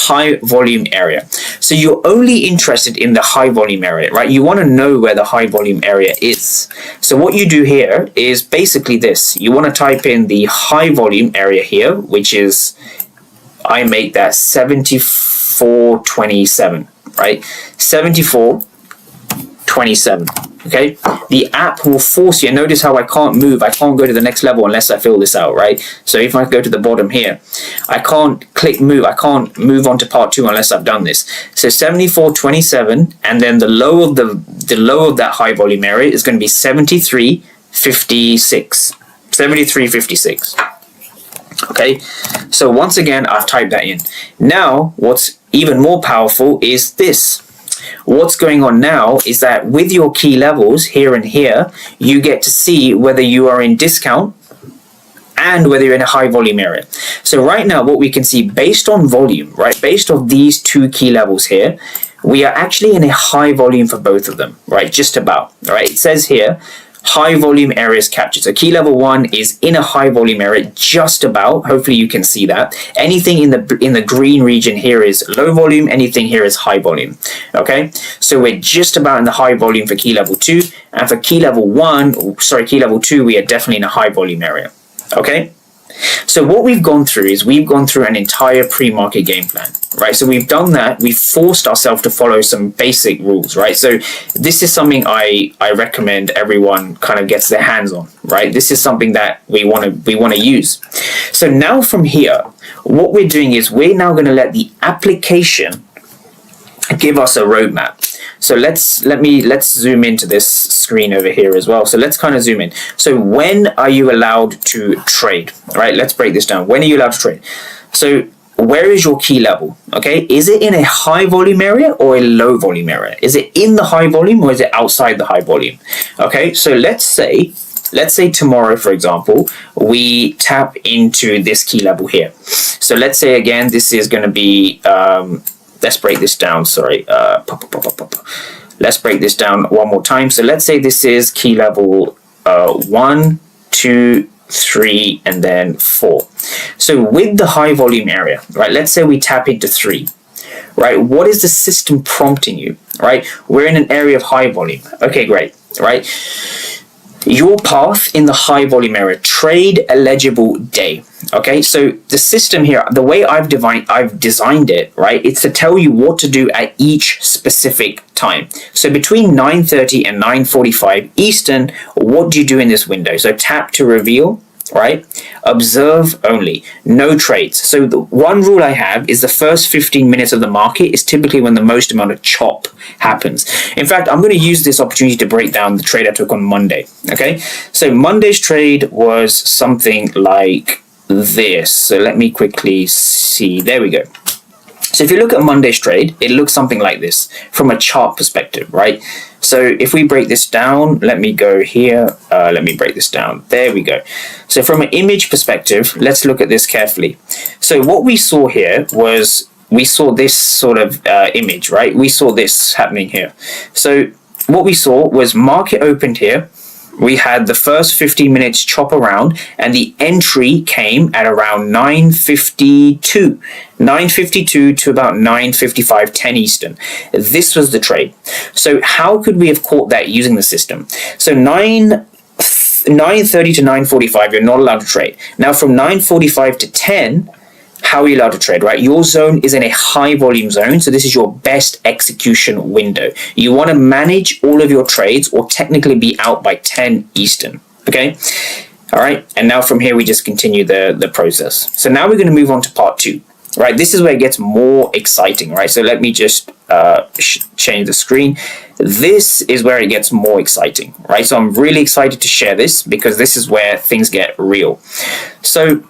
high volume area. So you're only interested in the high volume area, right? You want to know where the high volume area is. So what you do here is basically this. You want to type in the high volume area here, which is, I make that 7427, right? 7427. Okay, the app will force you. Notice how I can't move. I can't go to the next level unless I fill this out, right? So if I go to the bottom here, I can't click move. I can't move on to part 2 unless I've done this. So 7427, and then the low of that high volume area is going to be 7356. 7356. Okay, so once again, I've typed that in. Now, what's even more powerful is this. What's going on now is that with your key levels here and here, you get to see whether you are in discount and whether you're in a high volume area. So right now, what we can see based on volume, right, based on these 2 key levels here, we are actually in a high volume for both of them, right, just about, right? It says here, high volume areas captured. So key level 1 is in a high volume area, just about. Hopefully you can see that. Anything in the green region here is low volume. Anything here is high volume. Okay, so we're just about in the high volume for key level 2, and for key level 2, we are definitely in a high volume area. Okay. So what we've gone through is we've gone through an entire pre-market game plan, right? So we've done that. We've forced ourselves to follow some basic rules, right? So this is something I recommend everyone kind of gets their hands on, right? This is something that we want to use. So now from here, what we're doing is we're now going to let the application give us a roadmap. So let's zoom into this screen over here as well. So let's kind of zoom in. So when are you allowed to trade? Right? Let's break this down. When are you allowed to trade? So where is your key level? Okay, is it in a high volume area or a low volume area? Is it in the high volume or is it outside the high volume? Okay, so let's say tomorrow, for example, we tap into this key level here. So let's say again, this is going to be let's break this down. Sorry. Let's break this down one more time. So let's say this is key level 1, 2, 3, and then 4. So with the high volume area, right? Let's say we tap into 3. Right? What is the system prompting you? Right? We're in an area of high volume. Okay, great. Right? Your path in the high volume area, trade eligible day. Okay, so the system here, the way I've designed it, right, it's to tell you what to do at each specific time. So between 9:30 and 9:45 Eastern, what do you do in this window? So tap to reveal, right? Observe only, no trades. So the one rule I have is the first 15 minutes of the market is typically when the most amount of chop happens. In fact, I'm going to use this opportunity to break down the trade I took on Monday. Okay, so Monday's trade was something like this. So let me quickly see. There we go. So if you look at Monday's trade, it looks something like this from a chart perspective, right? So if we break this down, let me go here. Let me break this down. There we go. So from an image perspective, let's look at this carefully. So what we saw here was we saw this sort of image, right? We saw this happening here. So what we saw was market opened here. We had the first 15 minutes chop around, and the entry came at around 9:52. 9:52 to about 9:55, 10 Eastern. This was the trade. So how could we have caught that using the system? So 9:30 to 9:45, you're not allowed to trade. Now from 9:45 to 10, how are you allowed to trade, right? Your zone is in a high volume zone, so this is your best execution window. You want to manage all of your trades or technically be out by 10 Eastern, okay? All right, and now from here we just continue the process. So now we're going to move on to part 2, right? This is where it gets more exciting, right? So let me just change the screen. This is where it gets more exciting, right? So I'm really excited to share this because this is where things get real. So